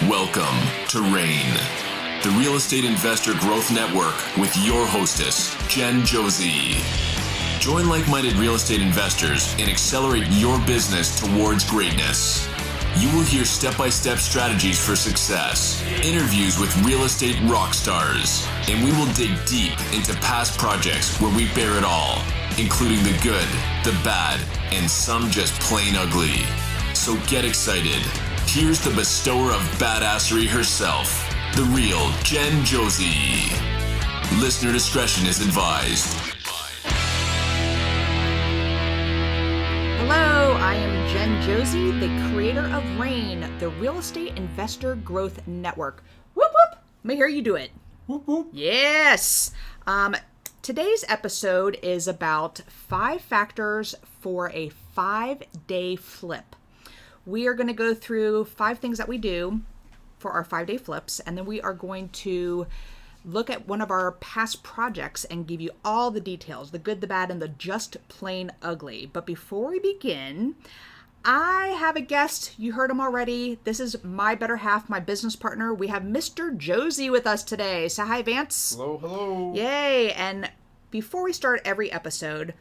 Welcome to RAIN, the Real Estate Investor Growth Network with your hostess, Jen Josie. Join like-minded real estate investors and accelerate your business towards greatness. You will hear step-by-step strategies for success, interviews with real estate rock stars, and we will dig deep into past projects where we bear it all, including the good, the bad, and some just plain ugly. So get excited. Here's the bestower of badassery herself, the real Jen Josie. Listener discretion is advised. Hello, I am Jen Josie, the creator of RAIN, the Real Estate Investor Growth Network. Whoop whoop! Let me hear you do it. Whoop whoop. Yes! Today's episode is about 5 factors for a 5-day flip. We are going to go through 5 things that we do for our 5-day flips, and then we are going to look at one of our past projects and give you all the details, the good, the bad, and the just plain ugly. But before we begin, I have a guest. You heard him already. This is my better half, my business partner. We have Mr. Josie with us today. Say hi, Vance. Hello, hello. Yay. And before we start every episode,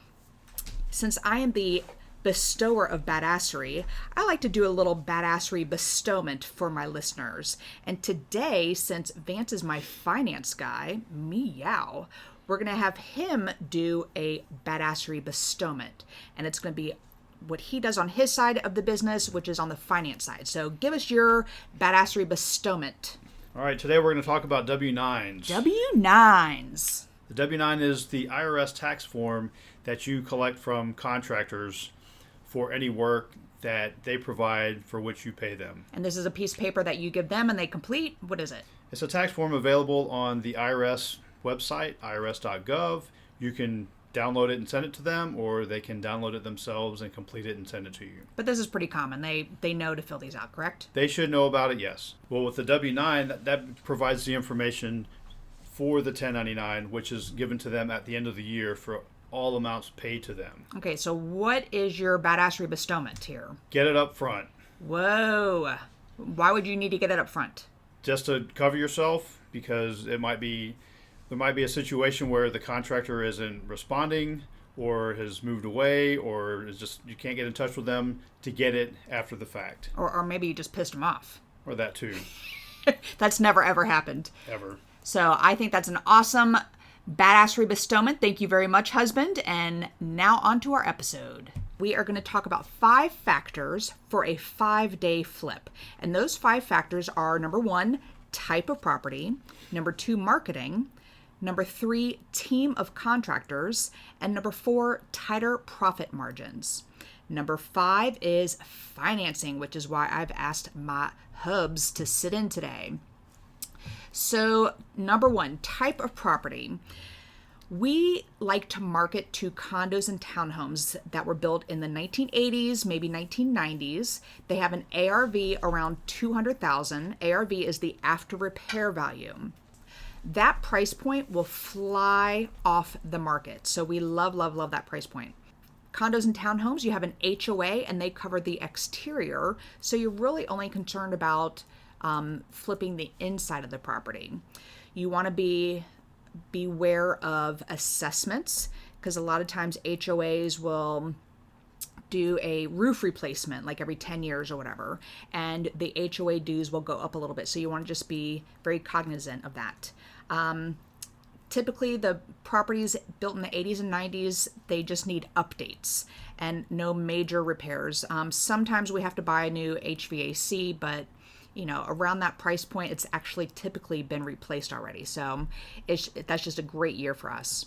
since I am the bestower of badassery, I like to do a little badassery bestowment for my listeners. And today, since Vance is my finance guy, meow, we're going to have him do a badassery bestowment. And it's going to be what he does on his side of the business, which is on the finance side. So give us your badassery bestowment. All right, today we're going to talk about W-9s. W-9s. The W-9 is the IRS tax form that you collect from contractors for any work that they provide for which you pay them. And this is a piece of paper that you give them and they complete? What is it? It's a tax form available on the IRS website, irs.gov. You can download it and send it to them, or they can download it themselves and complete it and send it to you. But this is pretty common. They know to fill these out, correct? They should know about it, yes. Well, with the W-9, that provides the information for the 1099, which is given to them at the end of the year for all amounts paid to them. Okay, so what is your badassery bestowment here? Get it up front. Whoa. Why would you need to get it up front? Just to cover yourself, because there might be a situation where the contractor isn't responding or has moved away or is just you can't get in touch with them to get it after the fact. Or maybe you just pissed them off. Or that too. That's never ever happened. Ever. So I think that's an awesome badassery bestowment. Thank you very much, husband. And now on to our episode. We are going to talk about 5 factors for a 5-day flip. And those 5 factors are: number 1, type of property; number 2, marketing; number 3, team of contractors; and number 4, tighter profit margins. Number 5 is financing, which is why I've asked my hubs to sit in today. So, number 1, type of property. We like to market to condos and townhomes that were built in the 1980s, maybe 1990s. They have an ARV around $200,000. ARV is the after repair value. That price point will fly off the market. So we love, love, love that price point. Condos and townhomes, you have an HOA and they cover the exterior. So you're really only concerned about flipping the inside of the property. You want to beware of assessments, because a lot of times HOAs will do a roof replacement like every 10 years or whatever, and the HOA dues will go up a little bit. So you want to just be very cognizant of that. Typically, the properties built in the 80s and 90s, they just need updates and no major repairs. Sometimes we have to buy a new HVAC, but around that price point, it's actually typically been replaced already. So that's just a great year for us.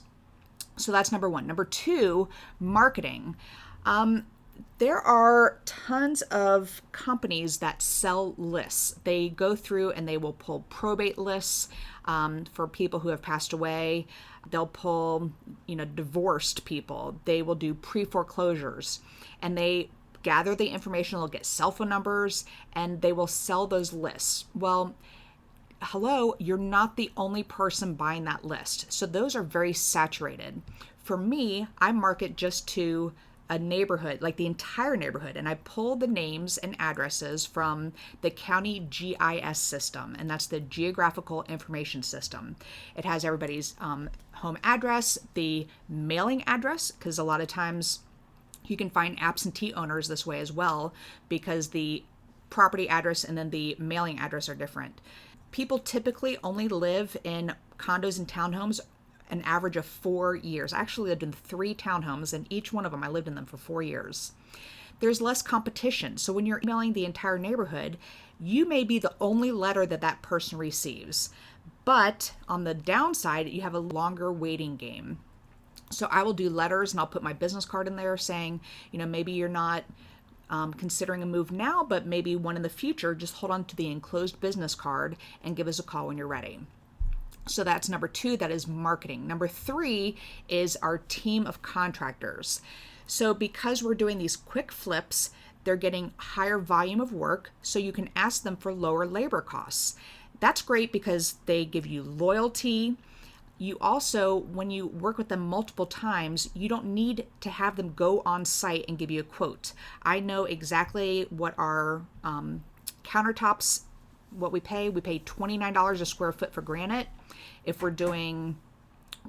So that's number 1. Number 2, marketing. There are tons of companies that sell lists. They go through and they will pull probate lists for people who have passed away. They'll pull, divorced people. They will do pre-foreclosures, and they gather the information. They'll get cell phone numbers and they will sell those lists. Well, hello, you're not the only person buying that list. So those are very saturated. For me, I market just to a neighborhood, like the entire neighborhood, and I pulled the names and addresses from the county GIS system, and that's the Geographical Information System. It has everybody's home address, the mailing address, because a lot of times you can find absentee owners this way as well, because the property address and then the mailing address are different. People typically only live in condos and townhomes an average of 4 years. I actually lived in 3 townhomes, and each one of them, I lived in them for 4 years. There's less competition. So when you're emailing the entire neighborhood, you may be the only letter that that person receives. But on the downside, you have a longer waiting game. So I will do letters, and I'll put my business card in there saying, maybe you're not considering a move now, but maybe one in the future. Just hold on to the enclosed business card and give us a call when you're ready. So that's number 2, that is marketing. Number 3 is our team of contractors. So because we're doing these quick flips, they're getting higher volume of work, so you can ask them for lower labor costs. That's great because they give you loyalty. You also, when you work with them multiple times, you don't need to have them go on site and give you a quote. I know exactly what our countertops, what we pay. We pay $29 a square foot for granite. If we're doing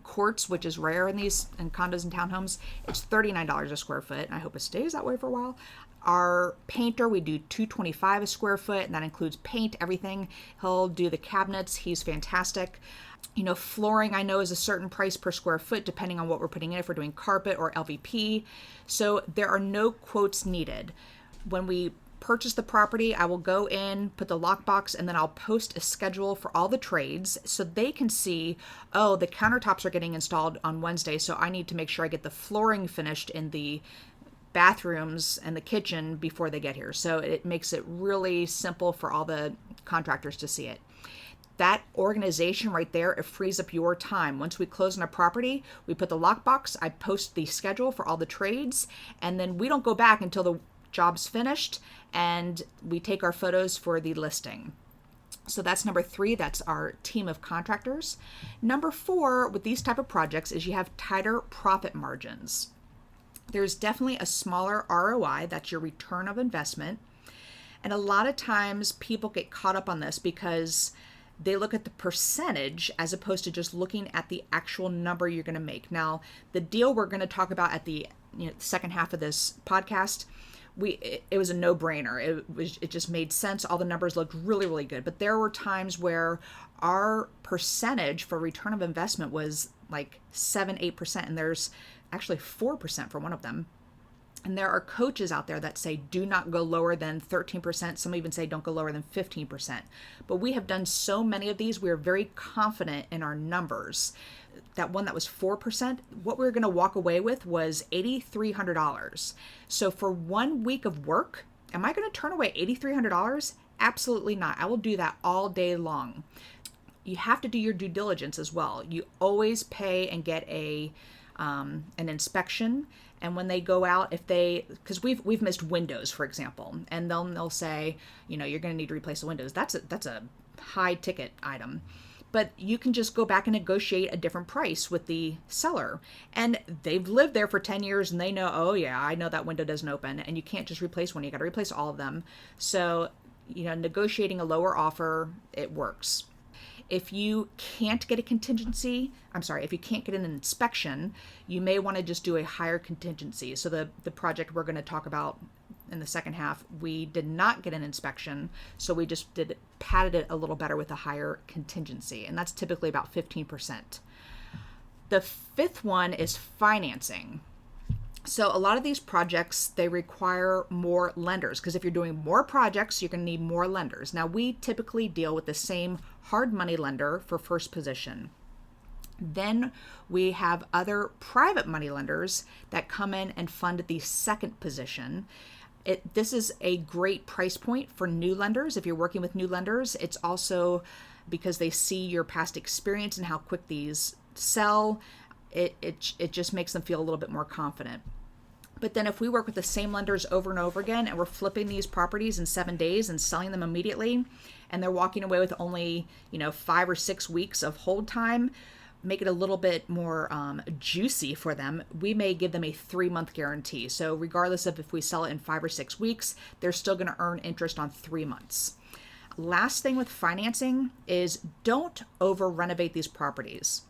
quartz, which is rare in condos and townhomes, it's $39 a square foot. And I hope it stays that way for a while. Our painter, we do $225 a square foot, and that includes paint, everything. He'll do the cabinets. He's fantastic. Flooring, I know, is a certain price per square foot, depending on what we're putting in, if we're doing carpet or LVP. So there are no quotes needed. When we purchase the property, I will go in, put the lockbox, and then I'll post a schedule for all the trades so they can see, oh, the countertops are getting installed on Wednesday, so I need to make sure I get the flooring finished in the bathrooms and the kitchen before they get here. So it makes it really simple for all the contractors to see it. That organization right there, it frees up your time. Once we close on a property, we put the lockbox, I post the schedule for all the trades, and then we don't go back until the job's finished, and we take our photos for the listing. So that's number 3, that's our team of contractors. Number 4 with these type of projects is you have tighter profit margins. There's definitely a smaller ROI, that's your return of investment. And a lot of times people get caught up on this because they look at the percentage as opposed to just looking at the actual number you're going to make. Now, the deal we're going to talk about at the second half of this podcast, it was a no-brainer. It just made sense. All the numbers looked really, really good. But there were times where our percentage for return of investment was like 7-8%, and there's actually 4% for one of them. And there are coaches out there that say do not go lower than 13%. Some even say don't go lower than 15%. But we have done so many of these, we are very confident in our numbers. That one that was 4%, what we were going to walk away with was $8,300. So for 1 week of work, am I going to turn away $8,300? Absolutely not. I will do that all day long. You have to do your due diligence as well. You always pay and get an inspection. And when they go out, because we've missed windows, for example, and they'll say, you're going to need to replace the windows. That's a high ticket item. But you can just go back and negotiate a different price with the seller. And they've lived there for 10 years and they know, oh yeah, I know that window doesn't open, and you can't just replace one. You got to replace all of them. So, negotiating a lower offer, it works. If you can't get if you can't get an inspection, you may want to just do a higher contingency. So the project we're going to talk about in the second half, we did not get an inspection, so we just padded it a little better with a higher contingency, and that's typically about 15%. The 5th one is financing. So a lot of these projects, they require more lenders, because if you're doing more projects, you're going to need more lenders. Now, we typically deal with the same hard money lender for first position. Then we have other private money lenders that come in and fund the second position. This is a great price point for new lenders. If you're working with new lenders, it's also because they see your past experience and how quick these sell. It just makes them feel a little bit more confident. But then if we work with the same lenders over and over again, and we're flipping these properties in 7 days and selling them immediately, and they're walking away with only 5 or 6 weeks of hold time, make it a little bit more juicy for them, we may give them a 3-month guarantee. So regardless of if we sell it in 5 or 6 weeks, they're still going to earn interest on 3 months. Last thing with financing is don't over renovate these properties.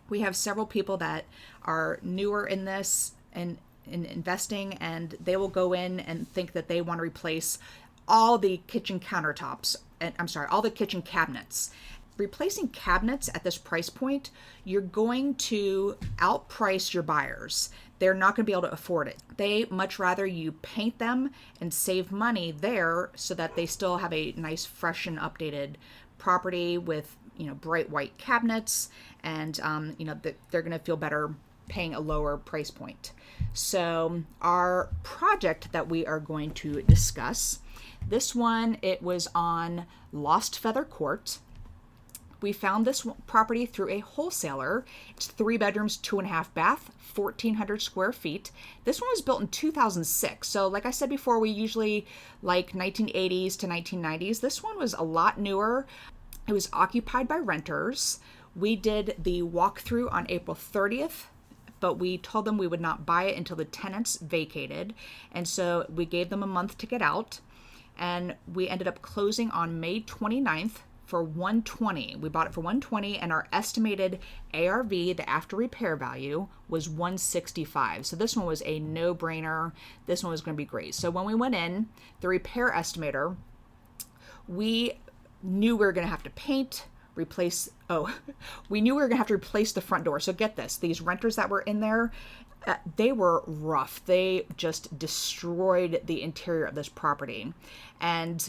We have several people that are newer in this and in investing, and they will go in and think that they want to replace all the kitchen countertops, and all the kitchen cabinets. Replacing cabinets at this price point, you're going to outprice your buyers. They're not going to be able to afford it. They much rather you paint them and save money there so that they still have a nice, fresh and updated property with, bright white cabinets, and they're going to feel better paying a lower price point. So our project that we are going to discuss, this one, it was on Lost Feather Court. We found this property through a wholesaler. It's 3 bedrooms, 2.5 bath, 1,400 square feet. This one was built in 2006. So like I said before, we usually like 1980s to 1990s. This one was a lot newer. It was occupied by renters. We did the walkthrough on April 30th, but we told them we would not buy it until the tenants vacated. And so we gave them a month to get out. And we ended up closing on May 29th. For $120. We bought it for $120, and our estimated ARV, the after repair value, was $165. So this one was a no-brainer. This one was going to be great. So when we went in, the repair estimator, we knew we were going to have to replace the front door. So get this, these renters that were in there, they were rough. They just destroyed the interior of this property. And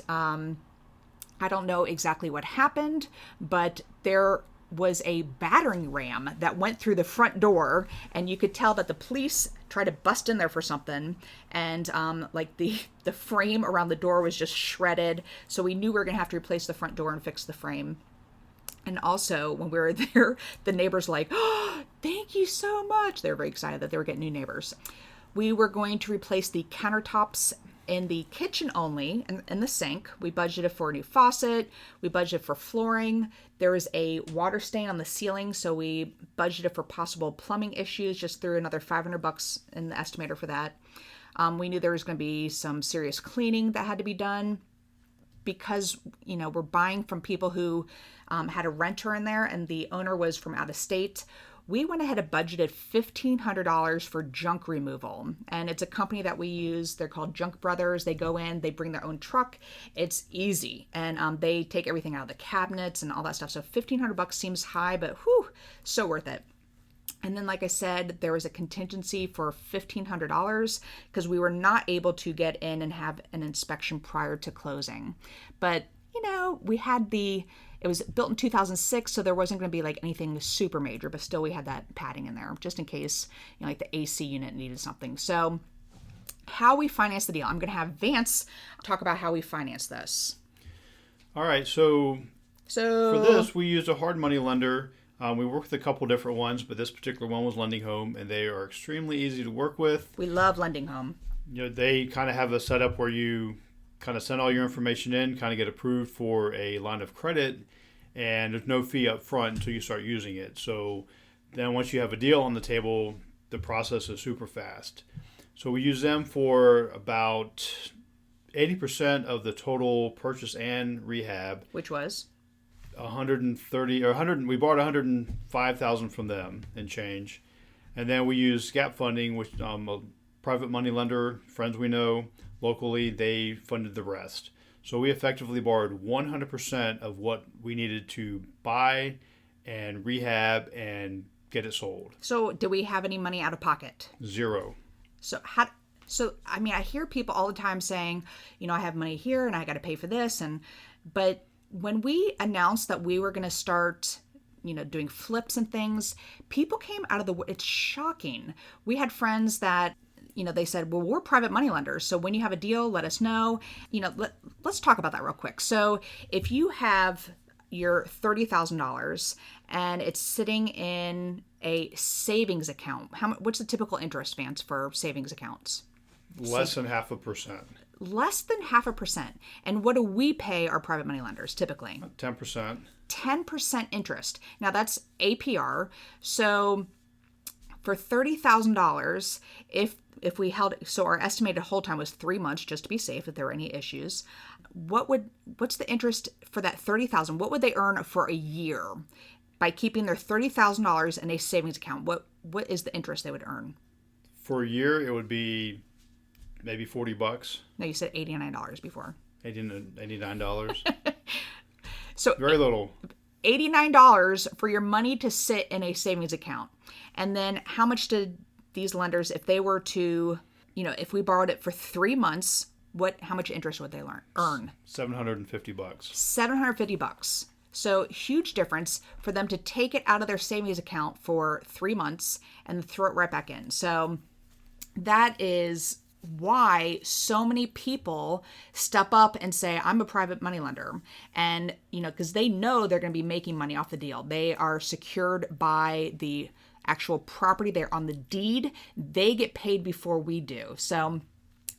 I don't know exactly what happened, but there was a battering ram that went through the front door, and you could tell that the police tried to bust in there for something, and the frame around the door was just shredded. So we knew we were going to have to replace the front door and fix the frame. And also, when we were there, the neighbors were like, "Oh, thank you so much." They were very excited that they were getting new neighbors. We were going to replace the countertops in the kitchen only, and the sink. We budgeted for a new faucet. We budgeted for flooring. There was a water stain on the ceiling, so we budgeted for possible plumbing issues. Just threw another $500 in the estimator for that. We knew there was going to be some serious cleaning that had to be done because, we're buying from people who had a renter in there, and the owner was from out of state. We went ahead and budgeted $1,500 for junk removal. And it's a company that we use. They're called Junk Brothers. They go in, they bring their own truck. It's easy. And they take everything out of the cabinets and all that stuff. So $1,500 seems high, but so worth it. And then, like I said, there was a contingency for $1,500 because we were not able to get in and have an inspection prior to closing. But, we had it was built in 2006, so there wasn't going to be like anything super major, but still we had that padding in there just in case, like the AC unit needed something. So how we finance the deal. I'm going to have Vance talk about how we finance this. All right. So for this, we used a hard money lender. We worked with a couple different ones, but this particular one was Lending Home, and they are extremely easy to work with. We love Lending Home. They kind of have a setup where you kind of send all your information in, kind of get approved for a line of credit, and there's no fee up front until you start using it. So then once you have a deal on the table, the process is super fast. So we use them for about 80% of the total purchase and rehab. Which was? 130 or 100. We borrowed 105,000 from them and change. And then we use gap funding, which a private money lender, friends we know locally, they funded the rest. So we effectively borrowed 100% of what we needed to buy and rehab and get it sold. So do we have any money out of pocket? Zero. I hear people all the time saying, I have money here and I got to pay for this. But when we announced that we were going to start, doing flips and things, people came out of it's shocking. We had friends that, they said, well, we're private money lenders. So when you have a deal, let us know. Let's talk about that real quick. So if you have your $30,000 and it's sitting in a savings account, what's the typical interest, Vance, for savings accounts? Less than 0.5%. less than 0.5%. And what do we pay our private money lenders typically? 10%. 10% interest. Now that's APR. So for $30,000, if we held, so our estimated hold time was 3 months, just to be safe if there were any issues. What's the interest for that $30,000? What would they earn for a year by keeping their $30,000 in a savings account? What is the interest they would earn? For a year, it would be maybe $40. No, you said $89 before. $89. So very little. $89 for your money to sit in a savings account. And then how much did these lenders, if they were to, if we borrowed it for 3 months, how much interest would they earn? $750. $750. So huge difference for them to take it out of their savings account for 3 months and throw it right back in. So that is why so many people step up and say, I'm a private money lender. And, because they know they're going to be making money off the deal. They are secured by the actual property. They're on the deed. They get paid before we do. So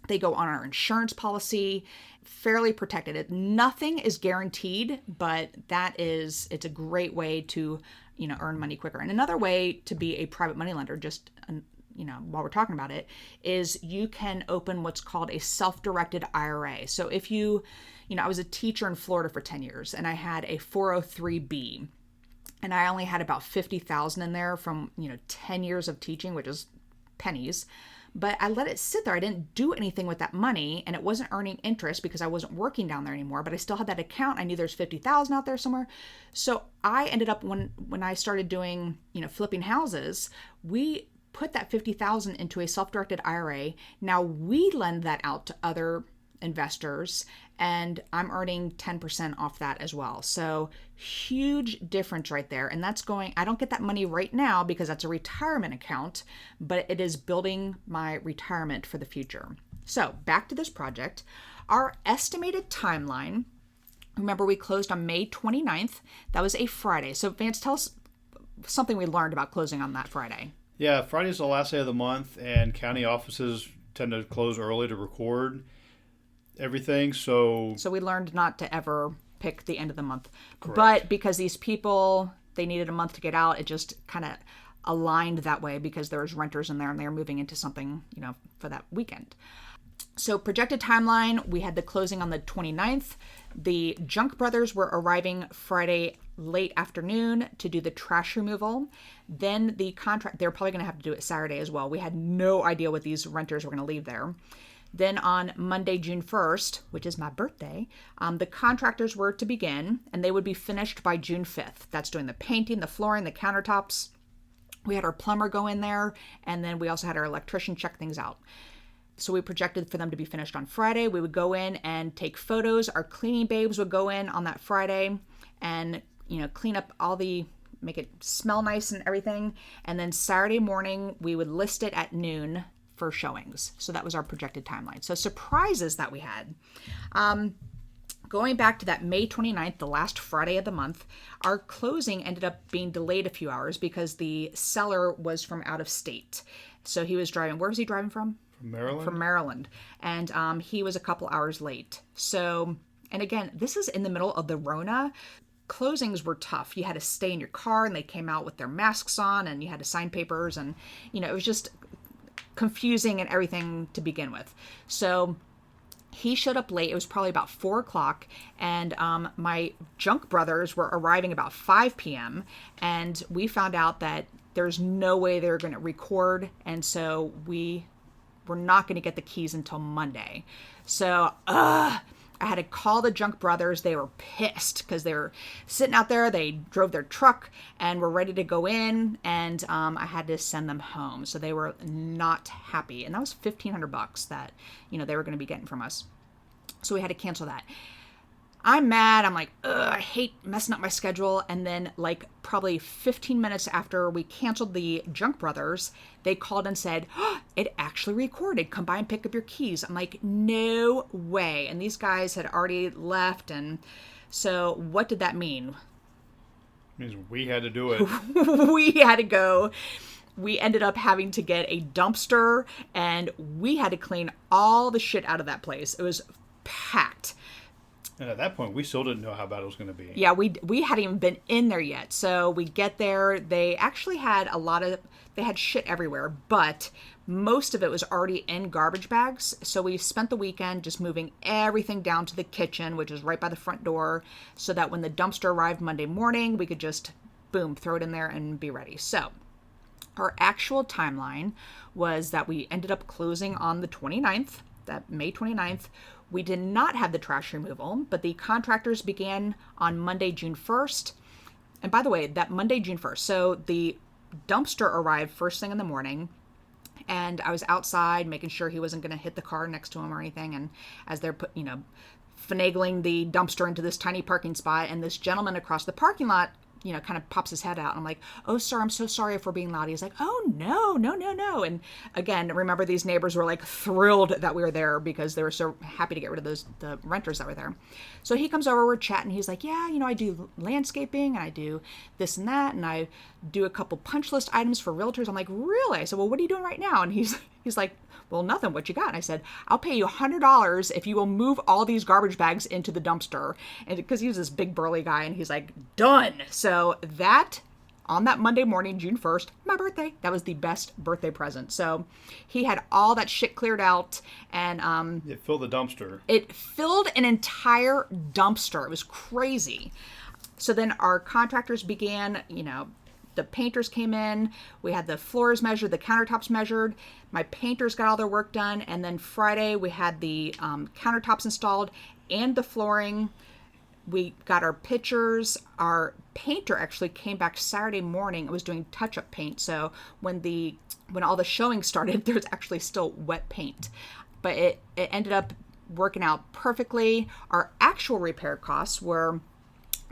they go on our insurance policy, fairly protected. Nothing is guaranteed, but it's a great way to, earn money quicker. And another way to be a private money lender, just while we're talking about it, is you can open what's called a self-directed IRA. So if I was a teacher in Florida for 10 years and I had a 403B and I only had about 50,000 in there from, 10 years of teaching, which is pennies, but I let it sit there. I didn't do anything with that money and it wasn't earning interest because I wasn't working down there anymore, but I still had that account. I knew there's 50,000 out there somewhere. So I ended up, when I started doing, flipping houses, we put that 50,000 into a self-directed IRA. Now we lend that out to other investors and I'm earning 10% off that as well. So huge difference right there. And that's I don't get that money right now because that's a retirement account, but it is building my retirement for the future. So back to this project, our estimated timeline, remember we closed on May 29th. That was a Friday. So Vance, tell us something we learned about closing on that Friday. Yeah, Friday's the last day of the month, and county offices tend to close early to record everything. So we learned not to ever pick the end of the month. Correct. But because these people, they needed a month to get out, it just kind of aligned that way because there's renters in there and they're moving into something, for that weekend. So projected timeline, we had the closing on the 29th. The Junk brothers were arriving Friday late afternoon to do the trash removal. Then the contract, they're probably going to have to do it Saturday as well. We had no idea what these renters were going to leave there. Then on Monday, June 1st, which is my birthday, the contractors were to begin and they would be finished by June 5th. That's doing the painting, the flooring, the countertops. We had our plumber go in there and then we also had our electrician check things out. So we projected for them to be finished on Friday. We would go in and take photos. Our cleaning babes would go in on that Friday and, clean up make it smell nice and everything. And then Saturday morning, we would list it at noon for showings. So that was our projected timeline. So surprises that we had. Going back to that May 29th, the last Friday of the month, our closing ended up being delayed a few hours because the seller was from out of state. So he was driving, where was he driving from? Maryland? From Maryland. And he was a couple hours late. So, and again, this is in the middle of the Rona. Closings were tough. You had to stay in your car and they came out with their masks on and you had to sign papers and, it was just confusing and everything to begin with. So he showed up late. It was probably about 4:00 and my Junk brothers were arriving about 5 p.m. and we found out that there's no way they were going to record. And so we're not going to get the keys until Monday. So, I had to call the Junk brothers. They were pissed because they were sitting out there. They drove their truck and were ready to go in. And I had to send them home. So they were not happy. And that was $1,500 that, they were going to be getting from us. So we had to cancel that. I'm mad. I'm like, I hate messing up my schedule. And then probably 15 minutes after we canceled the Junk brothers, they called and said, it actually recorded. Come by and pick up your keys. I'm like, no way. And these guys had already left. And so what did that mean? It means we had to do it. We had to go. we ended up having to get a dumpster, and we had to clean all the shit out of that place. It was packed. And at that point, we still didn't know how bad it was going to be. Yeah, we hadn't even been in there yet. So we get there. They actually had they had shit everywhere, but most of it was already in garbage bags. So we spent the weekend just moving everything down to the kitchen, which is right by the front door, so that when the dumpster arrived Monday morning, we could just, boom, throw it in there and be ready. So our actual timeline was that we ended up closing on the 29th, that May 29th. We did not have the trash removal, but the contractors began on Monday, June 1st. And by the way, that Monday, June 1st, so the dumpster arrived first thing in the morning, and I was outside making sure he wasn't going to hit the car next to him or anything. And as they're finagling the dumpster into this tiny parking spot, and this gentleman across the parking lot, kind of pops his head out. And I'm like, "Oh, sir, I'm so sorry for being loud." He's like, "Oh, no, no, no, no." And again, remember, these neighbors were like thrilled that we were there because they were so happy to get rid of the renters that were there. So he comes over, we're chatting. He's like, "Yeah, I do landscaping, and I do this and that, and I do a couple punch list items for realtors." I'm like, "Really?" I said, "Well, what are you doing right now?" And he's like, "Well, nothing. What you got?" And I said, "I'll pay you $100 if you will move all these garbage bags into the dumpster." And because he was this big burly guy, and he's like, "Done." So that, on that Monday morning, June 1st, my birthday, that was the best birthday present. So he had all that shit cleared out, and It filled the dumpster. it filled an entire dumpster. It was crazy. So then our contractors began, the painters came in, we had the floors measured, the countertops measured, my painters got all their work done, and then Friday we had the countertops installed and the flooring. We got our pictures. Our painter actually came back Saturday morning and was doing touch-up paint. So when all the showing started, there was actually still wet paint. But it ended up working out perfectly. Our actual repair costs were,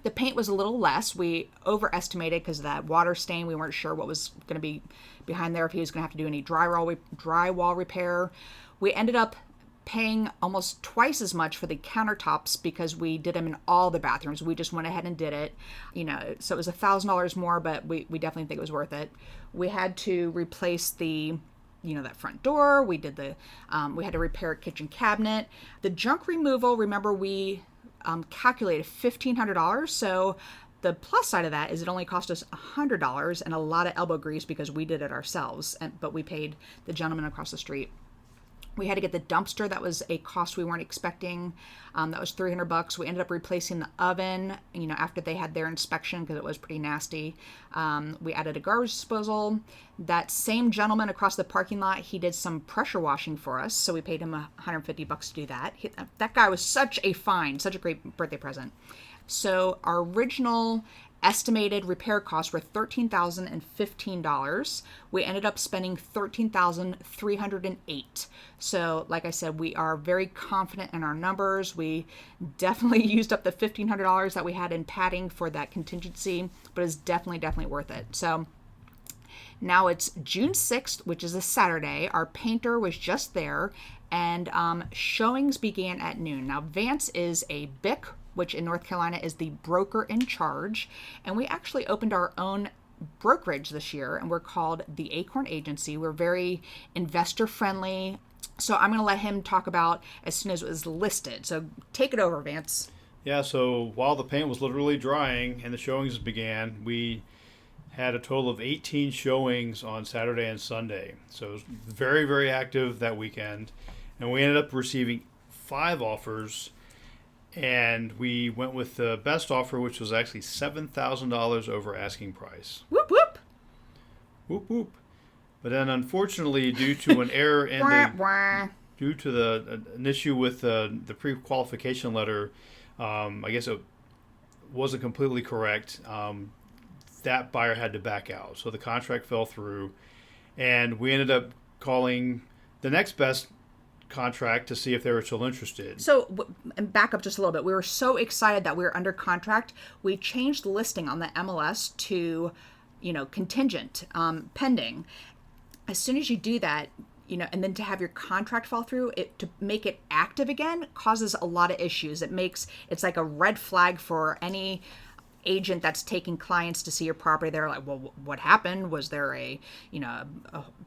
the paint was a little less. We overestimated because of that water stain. We weren't sure what was going to be behind there, if he was going to have to do any drywall repair. We ended up paying almost twice as much for the countertops because we did them in all the bathrooms. We just went ahead and did it, so it was $1,000 more, but we definitely think it was worth it. We had to replace that front door. We did we had to repair a kitchen cabinet. The junk removal, remember, we calculated $1,500. So the plus side of that is it only cost us $100 and a lot of elbow grease because we did it ourselves, but we paid the gentleman across the street. We had to get the dumpster. That was a cost we weren't expecting. That was $300. We ended up replacing the oven, after they had their inspection because it was pretty nasty. We added a garbage disposal. That same gentleman across the parking lot, he did some pressure washing for us, so we paid him $150 to do that. That guy was such a find, such a great birthday present. So our original estimated repair costs were $13,015. We ended up spending $13,308. So like I said, we are very confident in our numbers. We definitely used up the $1,500 that we had in padding for that contingency, but it's definitely worth it. So now it's June 6th, which is a Saturday. Our painter was just there, and showings began at noon. Now, Vance is a BIC, which in North Carolina is the broker in charge. And we actually opened our own brokerage this year, and we're called the Acorn Agency. We're very investor friendly. So I'm going to let him talk about as soon as it was listed. So take it over, Vance. Yeah, so while the paint was literally drying and the showings began, we had a total of 18 showings on Saturday and Sunday. So it was very, very active that weekend. And we ended up receiving 5 offers. And we went with the best offer, which was actually $7,000 over asking price. Whoop, whoop. Whoop, whoop. But then, unfortunately, due to an error in due to an issue with the pre-qualification letter, I guess it wasn't completely correct. That buyer had to back out. So the contract fell through. And we ended up calling the next best contract to see if they were still interested. So, and back up just a little bit. We were so excited that we were under contract. We changed the listing on the MLS to, contingent, pending. As soon as you do that, and then to have your contract fall through, to make it active again causes a lot of issues. It's like a red flag for any agent that's taking clients to see your property, they're like, well, what happened? Was there a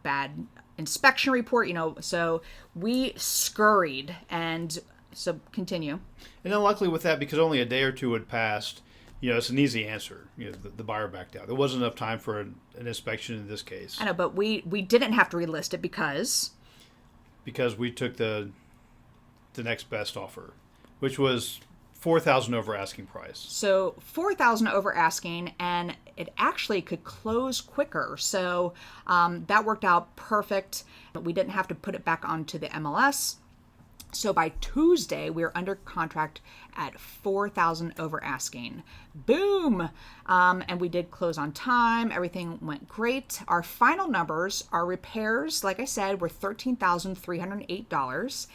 bad inspection report? So we scurried, and so continue. And unluckily with that, because only a day or two had passed, it's an easy answer. The buyer backed out. There wasn't enough time for an inspection in this case. I know, but we didn't have to relist it because we took the next best offer, which was $4,000 over asking price. So $4,000 over asking, and it actually could close quicker. So that worked out perfect. We didn't have to put it back onto the MLS. So by Tuesday, we were under contract at $4,000 over asking. Boom! And we did close on time. Everything went great. Our final numbers, our repairs, like I said, were $13,308.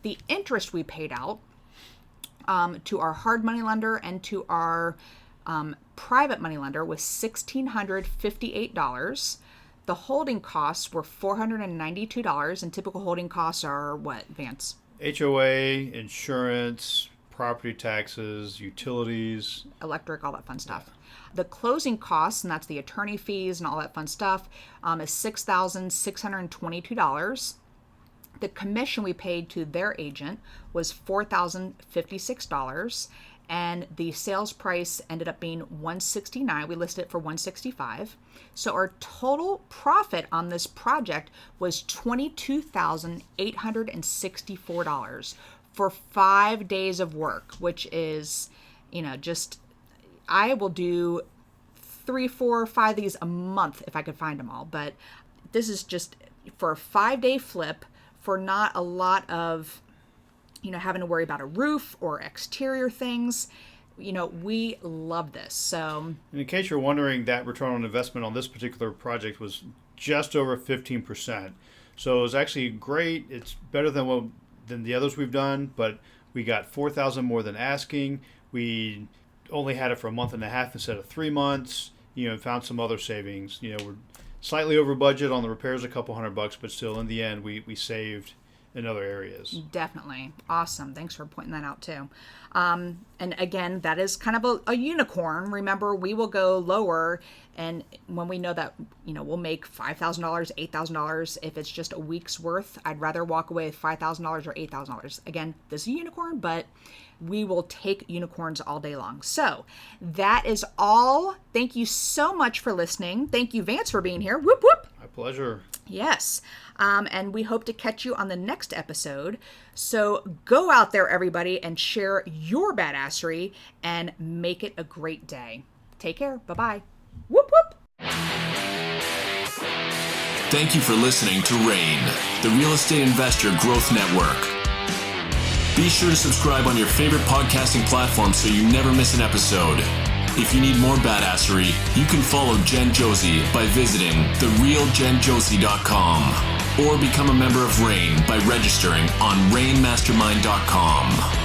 The interest we paid out to our hard money lender and to our private money lender was $1,658. The holding costs were $492, and typical holding costs are what, Vance? HOA, insurance, property taxes, utilities, electric, all that fun stuff. The closing costs, and that's the attorney fees and all that fun stuff, is $6,622. The commission we paid to their agent was $4,056. And the sales price ended up being $169. We listed it for $165. So our total profit on this project was $22,864 for 5 days of work, which is, I will do 3, 4, 5 of these a month if I could find them all. But this is just for a 5-day flip for not a lot of having to worry about a roof or exterior things. We love this. So, and in case you're wondering, that return on investment on this particular project was just over 15%. So it was actually great. It's better than the others we've done, but we got $4,000 more than asking. We only had it for a month and a half instead of 3 months. And found some other savings. We're slightly over budget on the repairs, a couple $100, but still, in the end, we saved in other areas. Definitely. Awesome. Thanks for pointing that out too. And again, that is kind of a unicorn. Remember, we will go lower, and when we know that, we'll make $5,000, $8,000, if it's just a week's worth, I'd rather walk away with $5,000 or $8,000. Again, this is a unicorn, but we will take unicorns all day long. So that is all. Thank you so much for listening. Thank you, Vance, for being here. Whoop, whoop. My pleasure. Yes. And we hope to catch you on the next episode. So go out there, everybody, and share your badassery and make it a great day. Take care. Bye-bye. Whoop, whoop. Thank you for listening to RAIN, the Real Estate Investor Growth Network. Be sure to subscribe on your favorite podcasting platform so you never miss an episode. If you need more badassery, you can follow Jen Josie by visiting therealjenjosie.com or become a member of RAIN by registering on rainmastermind.com.